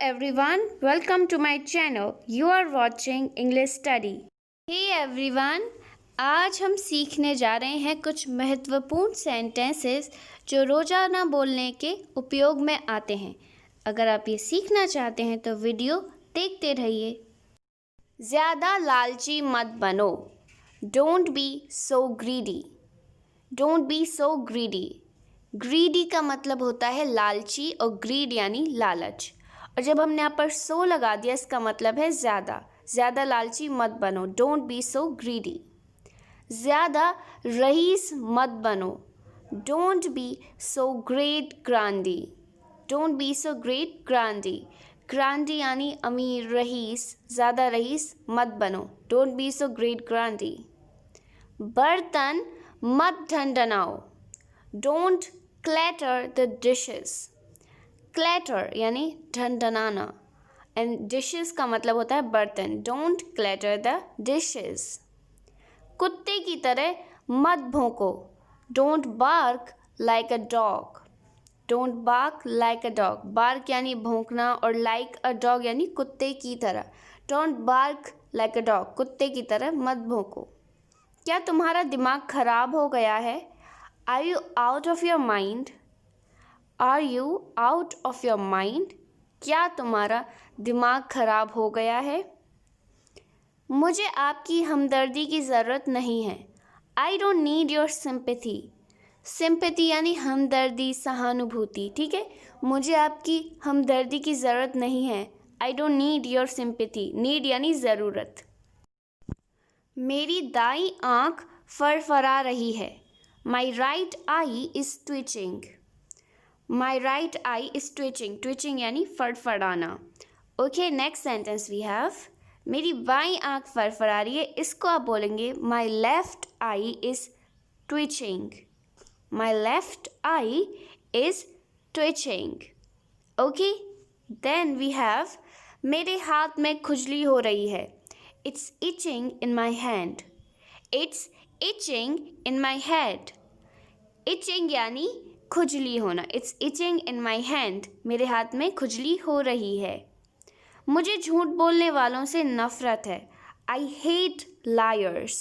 everyone, welcome to my channel. You are watching English Study. Hey everyone, आज हम सीखने जा रहे हैं कुछ महत्वपूर्ण सेंटेंसेस जो रोज़ाना बोलने के उपयोग में आते हैं। अगर आप ये सीखना चाहते हैं तो वीडियो देखते रहिए। ज़्यादा लालची मत बनो। Don't be so greedy. Don't be so greedy. Greedy का मतलब होता है लालची और ग्रीड यानी लालच। और जब हमने यहाँ पर सो लगा दिया इसका मतलब है ज़्यादा लालची मत बनो। Don't be so greedy. ज़्यादा रईस मत बनो। Don't be so great grandee. Don't be so great grandee. Grandee यानी अमीर, रईस, ज़्यादा रईस मत बनो। Don't be so great grandee. बर्तन मत ढंढनाओ। Don't clatter the dishes. Clatter यानी ढनढनाना एंड डिशेस का मतलब होता है बर्तन। Don't clatter the dishes. कुत्ते की तरह मत भौंको। Don't bark like a dog. Don't bark like a dog. Bark यानी भौंकना और लाइक अ डॉग यानी कुत्ते की तरह। Don't bark like a dog. कुत्ते की तरह मत भौंको। क्या तुम्हारा दिमाग खराब हो गया है? Are you out of your mind? Are you out of your mind? क्या तुम्हारा दिमाग खराब हो गया है? मुझे आपकी हमदर्दी की ज़रूरत नहीं है। I don't need your sympathy. Sympathy यानी हमदर्दी, सहानुभूति। ठीक है, मुझे आपकी हमदर्दी की ज़रूरत नहीं है। I don't need your sympathy. Need यानी ज़रूरत। मेरी दाईं आँख फरफरा रही है। My right I is twitching. My right eye is twitching. Twitching यानी फड़फड़ाना। Okay, next sentence we have. मेरी बाईं आँख फड़फड़ा रही है। इसको आप बोलेंगे My left eye is twitching. My left eye is twitching. Okay, then we have मेरे हाथ में खुजली हो रही है। It's itching in my hand. It's itching in my head. Itching यानी खुजली होना। It's itching in my hand. मेरे हाथ में खुजली हो रही है। मुझे झूठ बोलने वालों से नफ़रत है। I hate lawyers.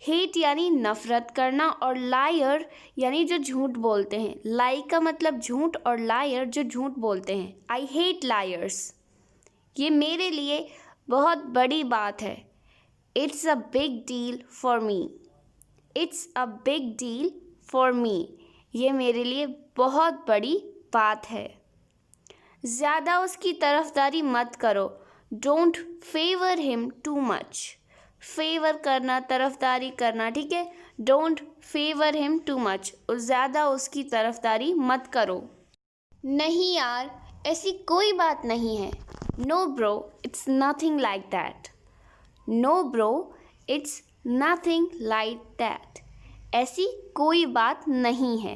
हेट यानी नफ़रत करना और लायर यानी जो झूठ बोलते हैं। लाई का मतलब झूठ और लायर जो झूठ बोलते हैं। I hate lawyers. ये मेरे लिए बहुत बड़ी बात है। It's a big deal for me. It's a big deal for me. ये मेरे लिए बहुत बड़ी बात है। ज़्यादा उसकी तरफदारी मत करो। Don't favour him too much. Favour करना, तरफदारी करना। ठीक है, don't favour him too much. और ज़्यादा उसकी तरफदारी मत करो। नहीं यार, ऐसी कोई बात नहीं है। No bro, it's nothing like that. No bro, it's nothing like that. ऐसी कोई बात नहीं है।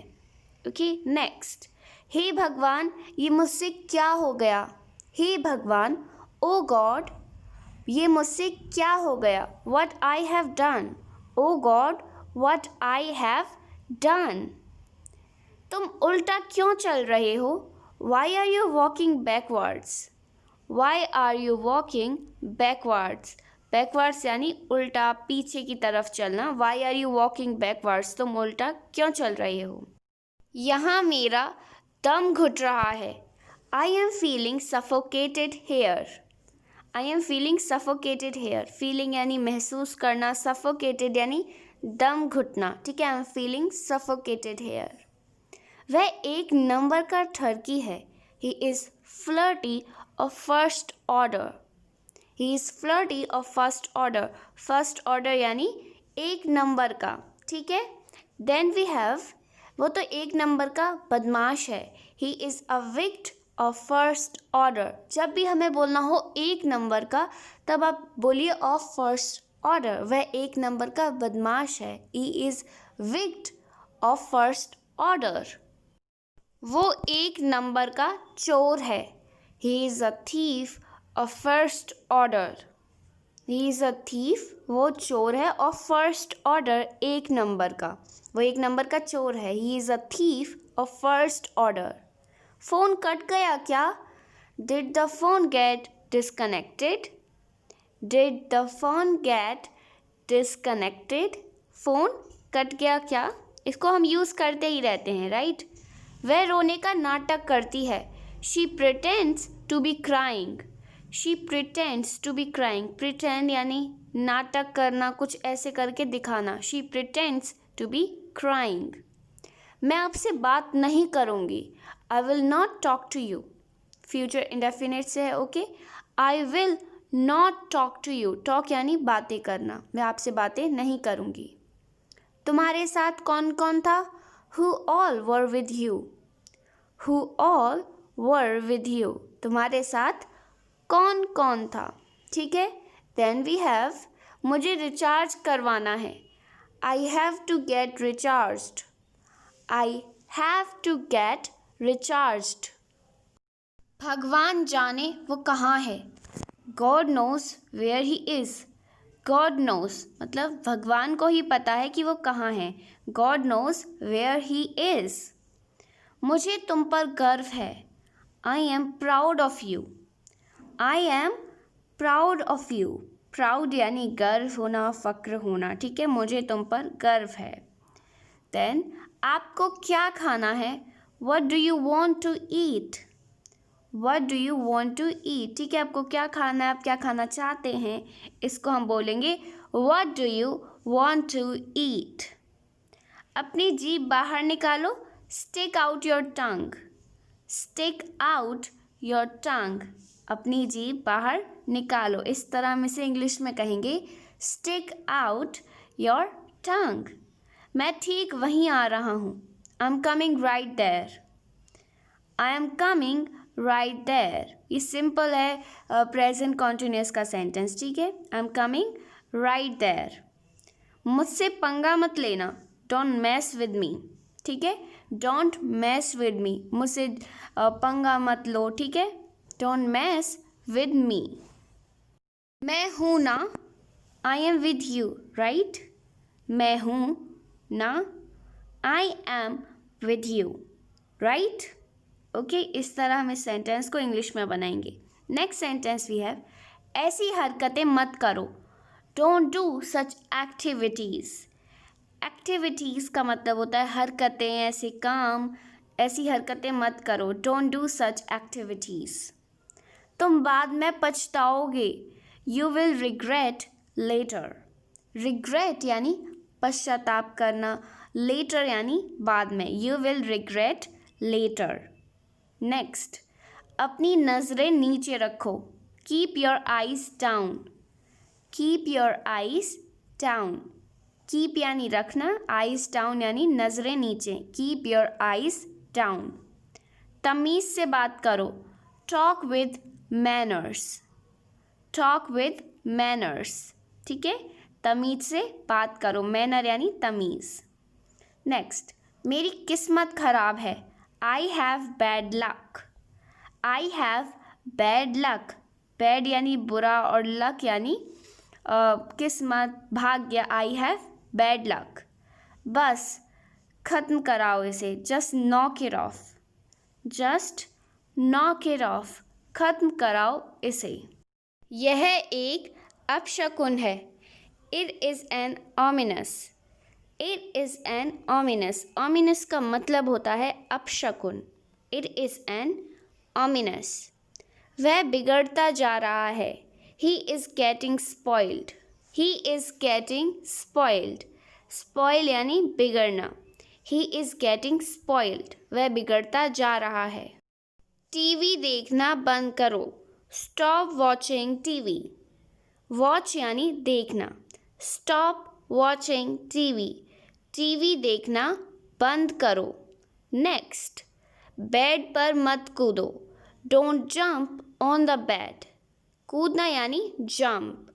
Okay, next. हे भगवान, ये मुझसे क्या हो गया? हे भगवान, ओ गॉड, ये मुझसे क्या हो गया? What I have done. Oh God, what I have done. तुम उल्टा क्यों चल रहे हो? Why are you walking backwards. Why are you walking backwards. Backwards यानी उल्टा, पीछे की तरफ चलना। Why are you walking backwards. तुम उल्टा क्यों चल रहे हो? यहाँ मेरा दम घुट रहा है। I am feeling suffocated here. I am feeling suffocated here. Feeling यानी महसूस करना, सफोकेटेड यानी दम घुटना। ठीक है, I am feeling suffocated here. वह एक नंबर का ठरकी है। He is flirty of first order. He is flirty of first order. First order यानी एक नंबर का। ठीक है, देन वी हैव, वो तो एक नंबर का बदमाश है। He is a विक्ट of first order. जब भी हमें बोलना हो एक नंबर का तब आप बोलिए ऑफ फर्स्ट ऑर्डर। वह एक नंबर का बदमाश है। He is विक्ट of first order. वो एक नंबर का चोर है। He is a thief of first order. He is a thief, वो चोर है, ऑफ फर्स्ट ऑर्डर, एक नंबर का। वो एक नंबर का चोर है। He is a thief of first order. Phone cut गया क्या? Did the phone get disconnected? Did the phone get disconnected? Phone cut गया क्या? इसको हम यूज़ करते ही रहते हैं, राइट? वह रोने का नाटक करती है. She pretends to be crying. She pretends to be crying. Pretend यानी नाटक करना, कुछ ऐसे करके दिखाना. She pretends to be crying. मैं आपसे बात नहीं करूँगी. I will not talk to you. Future indefinite से है, okay. I will not talk to you. Talk यानी बातें करना. मैं आपसे बातें नहीं करूँगी. तुम्हारे साथ कौन कौन था? Who all were with you? Who all were with you? तुम्हारे साथ कौन कौन था? ठीक है. Then we have मुझे रिचार्ज करवाना है. I have to get recharged. I have to get recharged. भगवान जाने वो कहाँ है. God knows where he is. God knows मतलब भगवान को ही पता है कि वो कहाँ है. God knows where he is. मुझे तुम पर गर्व है. I am proud of you. I am proud of you. Proud यानी गर्व होना, फ़क्र होना. ठीक है, मुझे तुम पर गर्व है. Then आपको क्या खाना है? What do you want to eat? What do you want to eat? ठीक है, आपको क्या खाना है, आप क्या खाना चाहते हैं, इसको हम बोलेंगे What do you want to eat? अपनी जीभ बाहर निकालो. Stick out your tongue. Stick out your tongue. अपनी जीभ बाहर निकालो. इस तरह हम इसे इंग्लिश में कहेंगे Stick out your tongue. मैं ठीक वहीं आ रहा हूँ. I'm coming right there. I am coming right there. ये सिंपल है प्रेजेंट कॉन्टिन्यूस का सेंटेंस. ठीक है, I am coming right there. मुझसे पंगा मत लेना. Don't mess with me. ठीक है, डोंट मैस विद मी. मुझसे पंगा मत लो. ठीक है, डोंट मैस विद मी. मैं हूँ ना. I am with you. Right, मैं हूँ ना. I am with you. Right, okay. इस तरह हम इस सेंटेंस को इंग्लिश में बनाएंगे. नेक्स्ट सेंटेंस वी हैव ऐसी हरकतें मत करो. Don't do such activities. Activities का मतलब होता है हरकतें, ऐसे काम. ऐसी हरकतें मत करो. Don't do such activities. तुम बाद में पछताओगे. You will regret later. Regret यानी पश्चाताप करना. लेटर यानी बाद में. You will regret later. Next, अपनी नज़रें नीचे रखो. Keep your eyes down. Keep your eyes down. Keep यानी रखना, आइज डाउन यानी नज़रें नीचे. Keep your eyes down. तमीज़ से बात करो. Talk with manners. Talk with manners. ठीक है, तमीज़ से बात करो. मैनर यानी तमीज़. नेक्स्ट, मेरी किस्मत ख़राब है. I have bad luck. I have bad luck. Bad यानी बुरा और luck यानी किस्मत, भाग्य. I have bad luck. बस ख़त्म कराओ इसे. Just knock it off. Just knock it off. ख़त्म कराओ इसे. यह एक अपशकुन है. It is an ominous. It is an ominous. Ominous का मतलब होता है अपशकुन. It is an ominous. वह बिगड़ता जा रहा है. He is getting spoiled. He is getting spoiled. Spoil यानी बिगड़ना. He is getting spoiled. वह बिगड़ता जा रहा है. टीवी देखना बंद करो. Stop watching TV. Watch यानी देखना. Stop watching TV. टीवी देखना बंद करो. नेक्स्ट, बेड पर मत कूदो. Don't jump on the bed. कूदना यानी jump.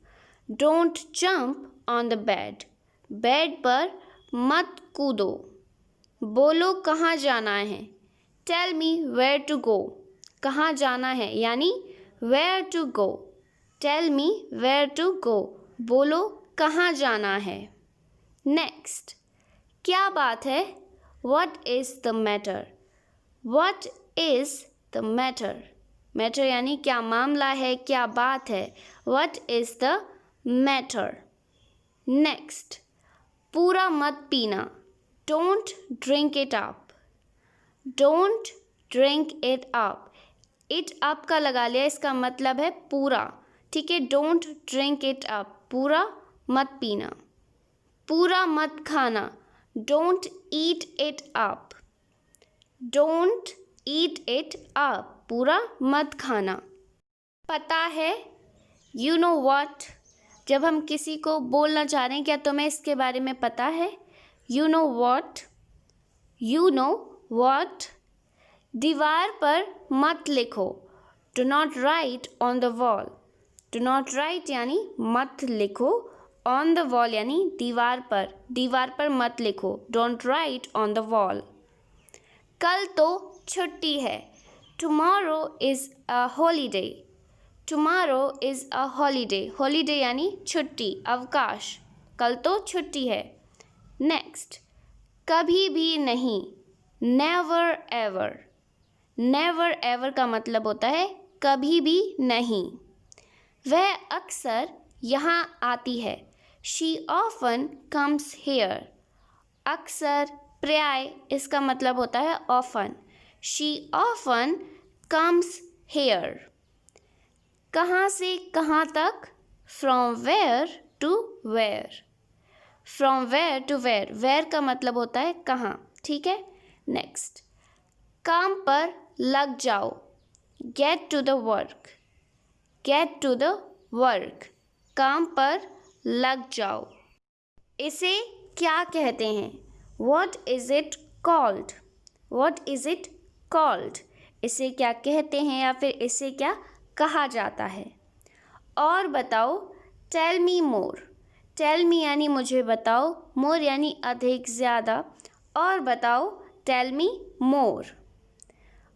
Don't jump on the bed. Bed पर मत कूदो. बोलो कहाँ जाना है. Tell me where to go. कहाँ जाना है यानी where to go. Tell me where to go. बोलो कहाँ जाना है. नेक्स्ट, क्या बात है. What is the matter? What is the matter? Matter यानी क्या मामला है, क्या बात है। What is the matter. Next, पूरा मत पीना। Don't drink it up. Don't drink it up. It up का लगा लिया, इसका मतलब है पूरा। ठीक है, डोंट ड्रिंक इट अप, पूरा मत पीना। पूरा मत खाना। Don't eat it up. Don't eat it up, पूरा मत खाना। पता है, यू नो वॉट। जब हम किसी को बोलना चाह रहे हैं, क्या तुम्हें इसके बारे में पता है। You know what. You know what. दीवार पर मत लिखो। Do not right on the wall. Do not right यानी मत लिखो, ऑन द वॉल यानी दीवार पर। दीवार पर मत लिखो, don't write on the wall. कल तो छुट्टी है। Tomorrow is a holiday. Tomorrow is a holiday. Holiday यानी छुट्टी, अवकाश। कल तो छुट्टी है। नेक्स्ट, कभी भी नहीं। Never ever. नेवर एवर का मतलब होता है कभी भी नहीं। वह अक्सर यहाँ आती है। She often comes here. अक्सर, पर्याय, इसका मतलब होता है often. She often comes here. कहाँ से कहाँ तक। From where to where. From where to where. Where का मतलब होता है कहाँ। ठीक है, नेक्स्ट, काम पर लग जाओ। Get to the work. Get to the work, काम पर लग जाओ। इसे क्या कहते हैं। What is it called? What is it called? इसे क्या कहते हैं या फिर इसे क्या कहा जाता है। और बताओ, टेल मी मोर। टेल मी यानी मुझे बताओ, मोर यानी अधिक, ज़्यादा। और बताओ, टेल मी मोर।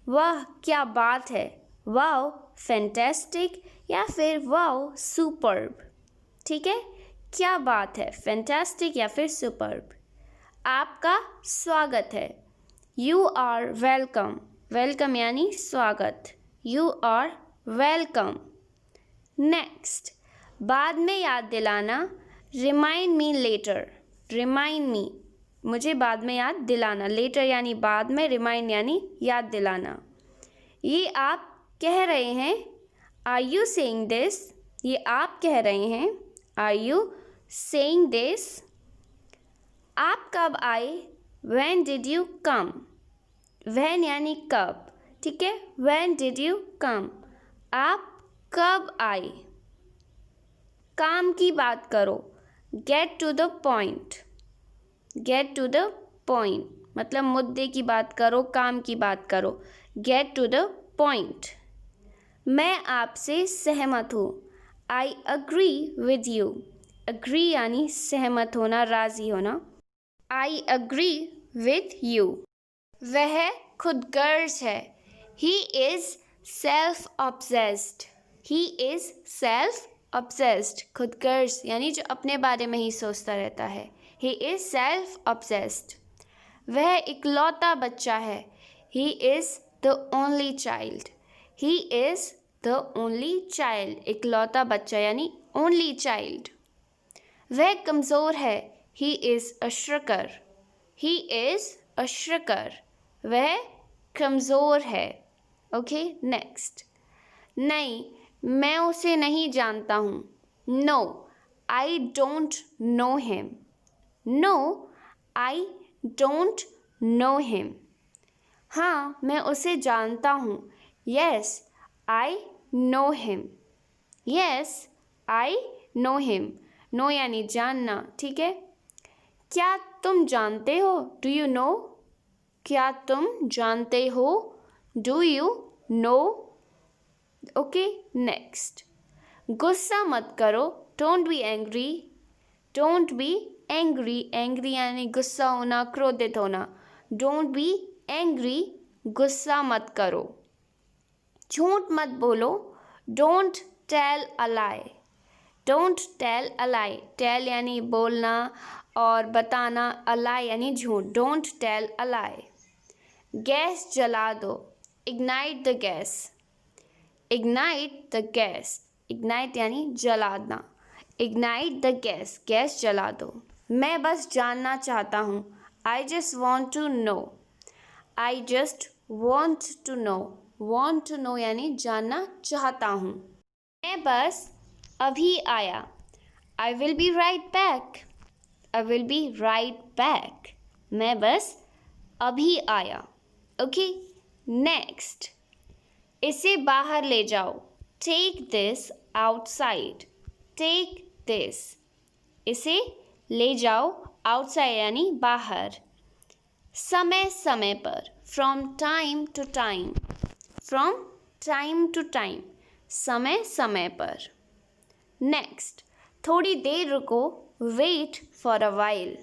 वाह क्या बात है। वाओ फैंटास्टिक या फिर वाओ सुपर्ब। ठीक है, क्या बात है, फैंटास्टिक या फिर सुपर्ब। आपका स्वागत है। You are welcome. वेलकम यानी स्वागत। You are welcome. नेक्स्ट, बाद में याद दिलाना। Remind me later. Remind me, मुझे बाद में याद दिलाना। लेटर यानी बाद में, रिमाइंड यानी याद दिलाना। ये आप कह रहे हैं। Are you saying this. ये आप कह रहे हैं। Are you saying this. आप कब आए। When did you come. When यानी कब। ठीक है, व्हेन डिड यू कम, आप कब आए। काम की बात करो। Get to the point. Get to the point मतलब मुद्दे की बात करो, काम की बात करो। Get to the point. मैं आपसे सहमत हूँ। I agree with you. Agree यानी सहमत होना, राज़ी होना। I agree with you. वह खुदगर्ज है। He is self obsessed. He is self obsessed. खुदगर्ज यानी जो अपने बारे में ही सोचता रहता है। He is self obsessed. वह इकलौता बच्चा है। He is the only child. He is the only child. इकलौता बच्चा यानी ओनली चाइल्ड। वह कमज़ोर है। He is a shirker. He is a shirker. वह कमज़ोर है। Okay, next. नहीं, मैं उसे नहीं जानता हूँ। No, I don't know him. No, I don't know him. हाँ, मैं उसे जानता हूँ। Yes, I know him. Yes, I know him. Know यानी जानना। ठीक है, क्या तुम जानते हो। Do you know. क्या तुम जानते हो। Do you know. Okay, next. गुस्सा मत करो। Don't be angry. Don't be angry. Angry यानी गुस्सा होना, क्रोधित होना। डोंट बी एंग्री, गुस्सा मत करो। झूठ मत बोलो। Don't tell a lie. Don't tell a lie. Tell यानी बोलना और बताना, अ लाई यानी झूठ। Don't tell a lie. Gas जला दो। Ignite the gas. Ignite the gas, ignite यानी जलाना, इग्नाइट द गैस, गैस जला दो। मैं बस जानना चाहता हूँ, I just want to know, I just want to know, want to know यानी जानना चाहता हूँ। मैं बस अभी आया, I will be right back, I will be right back, मैं बस अभी आया। ओके, नेक्स्ट, इसे बाहर ले जाओ, take this outside, take this, इसे ले जाओ, आउटसाइड यानी बाहर। समय समय पर, from time to time, from time to time, समय समय पर। नेक्स्ट, थोड़ी देर रुको, wait for a while,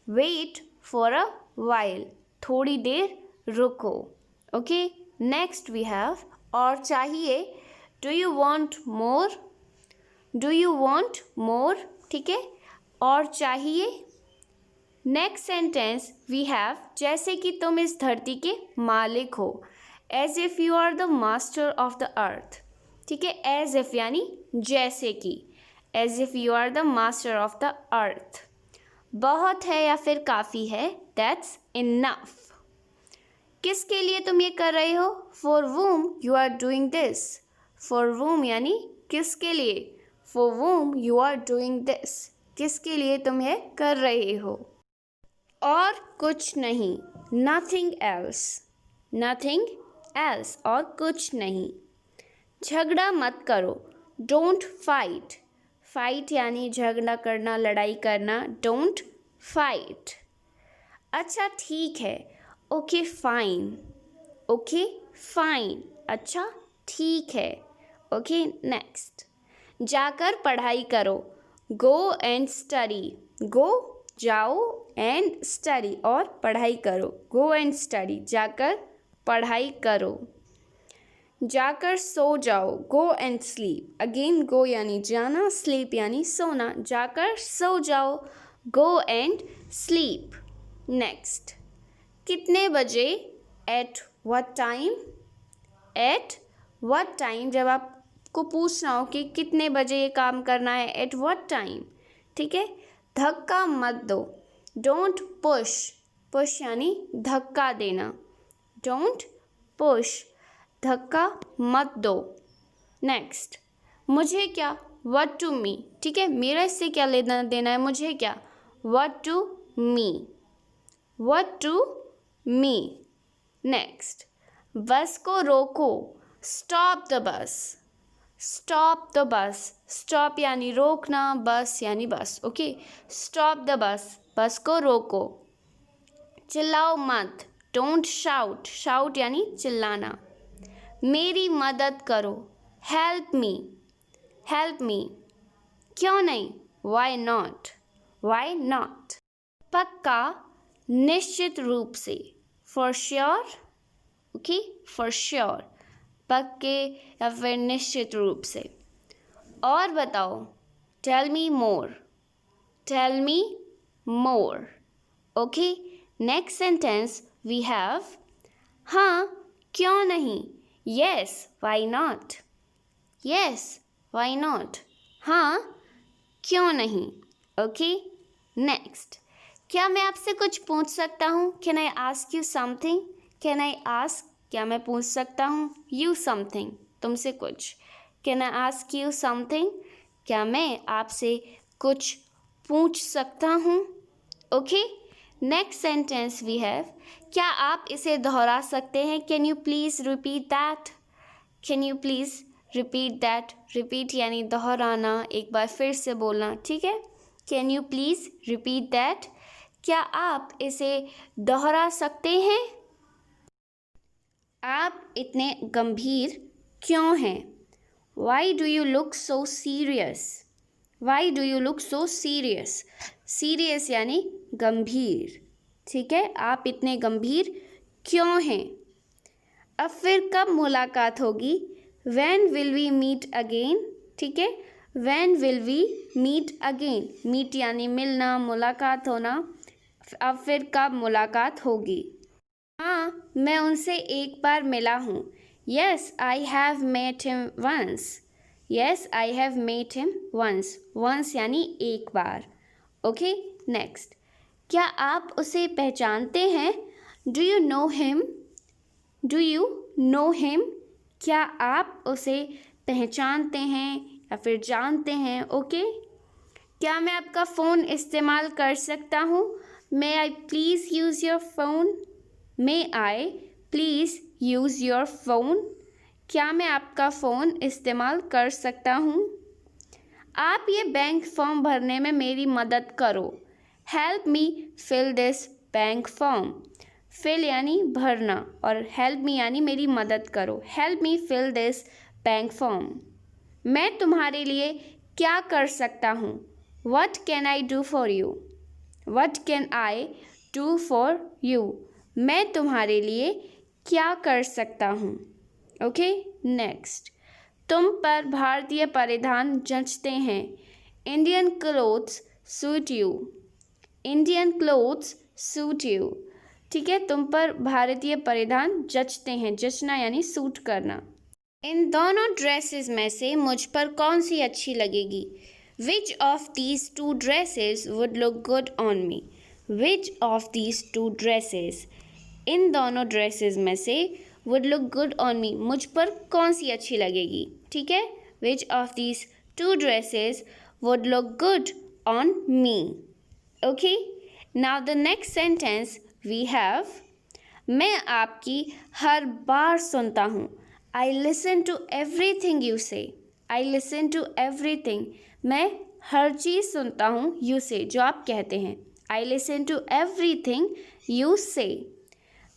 wait for a while, थोड़ी देर रुको। ओके, नेक्स्ट वी हैव और चाहिए, do you want more, do you want more, ठीक है, और चाहिए। नेक्स्ट सेंटेंस वी हैव, जैसे कि तुम इस धरती के मालिक हो, as if you are the master of the earth, ठीक है, एज इफ यानी जैसे कि, as if you are the master of the earth. बहुत है या फिर काफ़ी है, दैट्स इनफ। किसके लिए तुम ये कर रहे हो, for whom you are doing this, for whom यानी किसके लिए, for whom you are doing this, किसके लिए तुम ये कर रहे हो। और कुछ नहीं, नथिंग एल्स, नथिंग एल्स, और कुछ नहीं। झगड़ा मत करो, डोंट फाइट, फाइट यानी झगड़ा करना, लड़ाई करना, डोंट फाइट। अच्छा ठीक है, ओके फाइन, ओके फाइन, अच्छा ठीक है। ओके, नेक्स्ट, जाकर पढ़ाई करो, गो एंड स्टडी, गो जाओ एंड स्टडी और पढ़ाई करो, गो एंड स्टडी, जाकर पढ़ाई करो। जाकर सो जाओ, go and sleep, again go यानी जाना, स्लीप यानी सोना, जाकर सो जाओ, गो एंड स्लीप। नेक्स्ट, कितने बजे, at what time, at what time, जब आपको पूछना हो कि कितने बजे ये काम करना है, एट व्हाट टाइम, ठीक है। धक्का मत दो, डोंट पुश, पुश यानी धक्का देना, डोंट पुश, धक्का मत दो। नेक्स्ट, मुझे क्या, व्हाट टू मी, ठीक है, मेरा इससे क्या लेना देना है, मुझे क्या, what to me, what to me. Next, bus को रोको, stop the bus, stop the bus, stop यानी रोकना, बस यानी बस, ओके, स्टॉप द बस, बस को रोको। चिल्लाओ मत, डोंट शाउट, शाउट यानी चिल्लाना। मेरी मदद करो, हेल्प मी, हेल्प मी, क्यों नहीं, वाई नॉट, वाई नॉट। पक्का, निश्चित रूप से, for sure, okay, for sure, पक्के या फिर निश्चित रूप से। और बताओ, tell me more, tell me more. Okay, next sentence we have, हाँ क्यों नहीं, yes why not, yes why not, हाँ क्यों नहीं। ओके, नेक्स्ट, क्या मैं आपसे कुछ पूछ सकता हूँ, can I ask you something, can I ask, क्या मैं पूछ सकता हूँ, यू समथिंग, तुमसे कुछ, can I ask you something, क्या मैं आपसे कुछ पूछ सकता हूँ। Okay, next sentence we have, क्या आप इसे दोहरा सकते हैं, can you please repeat that, can you please repeat that, repeat यानी दोहराना, एक बार फिर से बोलना, ठीक है, can you please repeat that, क्या आप इसे दोहरा सकते हैं। आप इतने गंभीर क्यों हैं, why do you look so serious, why do you look so serious, serious यानी गंभीर, ठीक है, आप इतने गंभीर क्यों हैं। अब फिर कब मुलाकात होगी, when will we meet again, ठीक है, when will we meet again, meet यानी मिलना, मुलाकात होना, अब फिर कब मुलाकात होगी। हाँ मैं उनसे एक बार मिला हूँ, Yes, I have met him once. Yes, I have met him once. Once यानी एक बार. Okay, next. क्या आप उसे पहचानते हैं? Do you know him? Do you know him? क्या आप उसे पहचानते हैं या फिर जानते हैं? ओके. क्या मैं आपका फ़ोन इस्तेमाल कर सकता हूँ? May I please use your phone? May I please use your phone? क्या मैं आपका फ़ोन इस्तेमाल कर सकता हूँ? आप ये बैंक फॉर्म भरने में मेरी मदद करो. Help me fill this bank form. Fill यानी भरना और help me यानी मेरी मदद करो. Help me fill this bank form. मैं तुम्हारे लिए क्या कर सकता हूँ? What can I do for you? What can I do for you? मैं तुम्हारे लिए क्या कर सकता हूँ? Okay, next. तुम पर भारतीय परिधान जचते हैं. Indian clothes suit you. Indian clothes suit you. ठीक है, तुम पर भारतीय परिधान जचते हैं. जचना यानी सूट करना. इन दोनों ड्रेसेस में से मुझ पर कौन सी अच्छी लगेगी? Which of these two dresses would look good on me? Which of these two dresses? इन दोनों ड्रेसेस में से would look good on me. मुझ पर कौन सी अच्छी लगेगी? ठीक है, Which of these two dresses would look good on me? Okay. Now the next sentence we have. मैं आपकी हर बार सुनता हूँ. I listen to everything you say. I listen to everything. मैं हर चीज़ सुनता हूँ you say, जो आप कहते हैं. I listen to everything you say.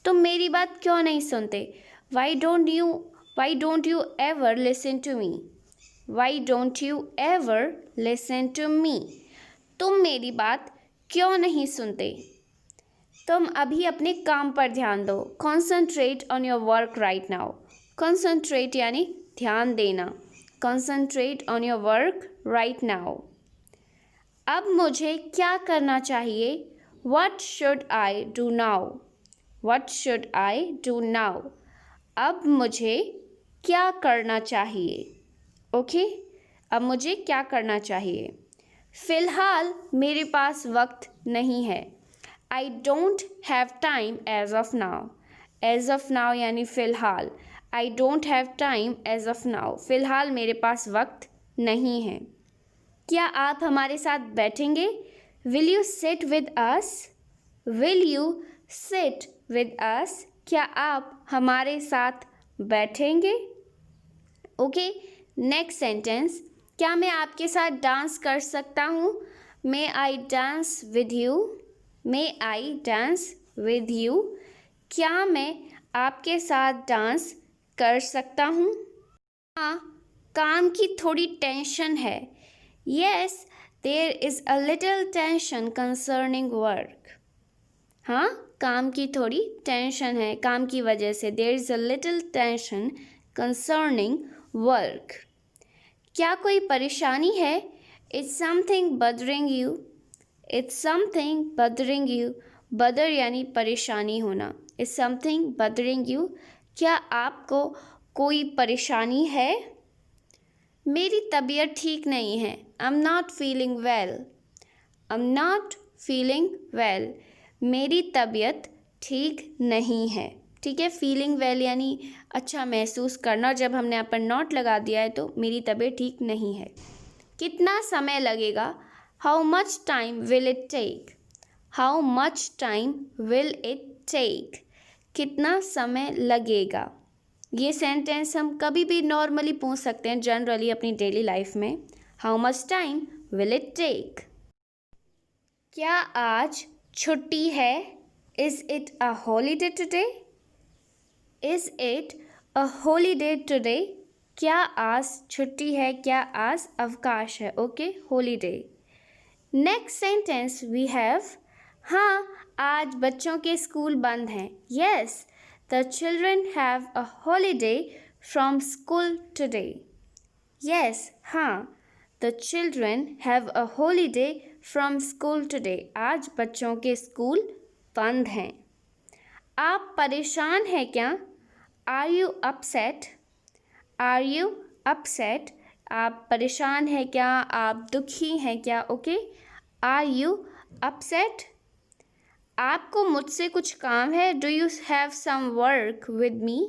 तुम मेरी बात क्यों नहीं सुनते? Why don't you ever listen to me? Why don't you ever listen to me? तुम मेरी बात क्यों नहीं सुनते? तुम अभी अपने काम पर ध्यान दो. Concentrate on your work right now. Concentrate यानी ध्यान देना. Concentrate on your work right now. अब मुझे क्या करना चाहिए? What should I do now? What should I do now? अब मुझे क्या करना चाहिए? ओके, अब मुझे क्या करना चाहिए? फ़िलहाल मेरे पास वक्त नहीं है. I don't have time as of now. As of now यानी फ़िलहाल. I don't have time as of now. फ़िलहाल मेरे पास वक्त नहीं है. क्या आप हमारे साथ बैठेंगे? Will you sit with us? Will you sit with us? क्या आप हमारे साथ बैठेंगे? Okay, next sentence. क्या मैं आपके साथ डांस कर सकता हूँ? May I dance with you? May I dance with you? क्या मैं आपके साथ डांस कर सकता हूँ? हाँ, काम की थोड़ी टेंशन है. Yes, there is a little tension concerning work. हाँ, काम की थोड़ी टेंशन है काम की वजह से. There is a little tension concerning work. क्या कोई परेशानी है? It's something bothering you. It's something bothering you. Bother यानी परेशानी होना. It's something bothering you. क्या आपको कोई परेशानी है? मेरी तबीयत ठीक नहीं है. I'm not feeling well. I'm not feeling well. मेरी तबीयत ठीक नहीं है. ठीक है, फीलिंग वेल यानी अच्छा महसूस करना. जब हमने यहाँ पर नॉट लगा दिया है तो मेरी तबीयत ठीक नहीं है. कितना समय लगेगा? How much time will it take? How much time will it take? कितना समय लगेगा? ये सेंटेंस हम कभी भी नॉर्मली पूछ सकते हैं जनरली अपनी डेली लाइफ में. How much time will it take? क्या आज छुट्टी है? Is it a holiday today? Is it a holiday today? क्या आज छुट्टी है? क्या आज अवकाश है? Okay, holiday. Next sentence we have. हाँ, आज बच्चों के स्कूल बंद हैं. Yes, the children have a holiday from school today. Yes, हाँ, the children have a holiday from school today. आज बच्चों के स्कूल बंद हैं. आप परेशान हैं क्या? Are you upset? Are you upset? आप परेशान हैं क्या, आप दुखी हैं क्या? Okay, are you upset? आपको मुझसे कुछ काम है? Do you have some work with me?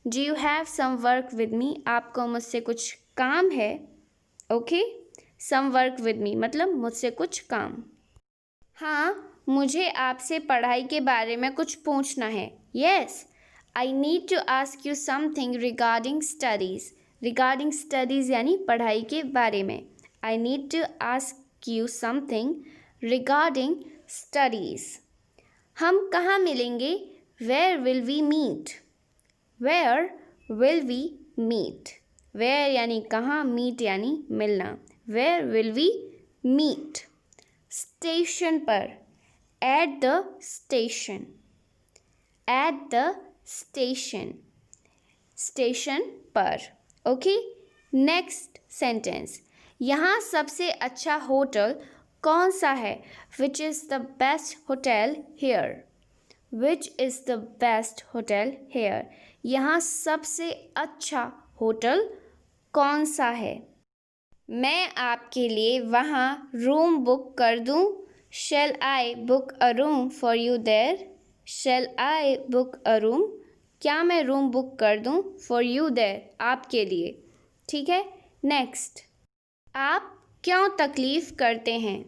Do you have some work with me? आपको मुझसे कुछ काम है? Okay, some work with me मतलब मुझसे कुछ काम। हाँ, मुझे आपसे पढ़ाई के बारे में कुछ पूछना है। Yes, I need to ask you something regarding studies. Regarding studies यानी पढ़ाई के बारे में। I need to ask you something regarding studies. हम कहाँ मिलेंगे? Where will we meet? Where will we meet? Where यानी कहाँ, मीट यानी मिलना। Where will we meet? Station पर। At the station. At the station. Station पर। Okay, next sentence. यहाँ सबसे अच्छा होटल कौन सा है? विच is the best hotel here? Which is the best hotel here? यहाँ सबसे अच्छा होटल कौन सा है? मैं आपके लिए वहाँ रूम बुक कर दूँ? Shall I book a room for you there? Shall I book a room? क्या मैं रूम बुक कर दूँ? For you there, आपके लिए। ठीक है, नेक्स्ट। आप क्यों तकलीफ़ करते हैं?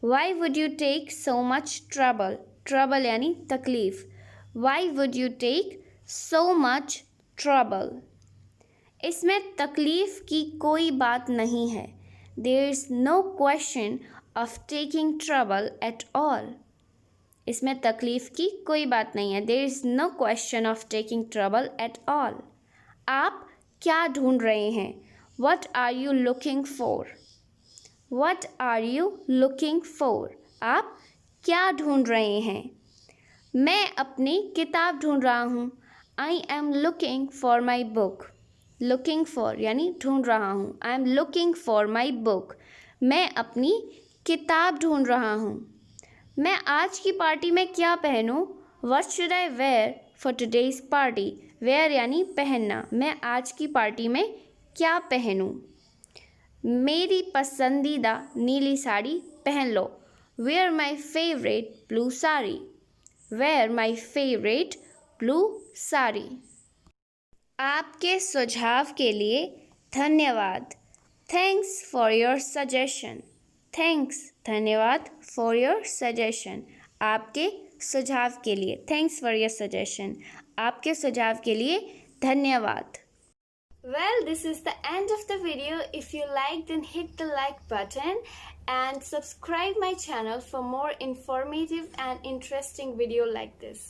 Why would you take so much trouble? Trouble यानी तकलीफ़। Why would you take so much trouble? इसमें तकलीफ़ की कोई बात नहीं है। There is no question of taking trouble at all. इसमें तकलीफ़ की कोई बात नहीं है। There is no question of taking trouble at all. आप क्या ढूंढ रहे हैं? What are you looking for? What are you looking for? आप क्या ढूंढ रहे हैं? मैं अपनी किताब ढूंढ रहा हूँ। I am looking for my book. Looking for यानी ढूंढ रहा हूँ। I am looking for my book. मैं अपनी किताब ढूंढ रहा हूँ। मैं आज की पार्टी में क्या पहनूँ? What should I wear for today's party? Wear यानी पहनना। मैं आज की पार्टी में क्या पहनूँ? मेरी पसंदीदा नीली साड़ी पहन लो। Wear my favorite blue saree. Wear my favorite blue saree. आपके सुझाव के लिए धन्यवाद। Thanks for your suggestion. Thanks धन्यवाद for your suggestion. आपके सुझाव के लिए। Thanks for your suggestion. आपके सुझाव के लिए धन्यवाद। Well, this is the end of the video. If you liked, then hit the like button and subscribe my channel for more informative and interesting video like this.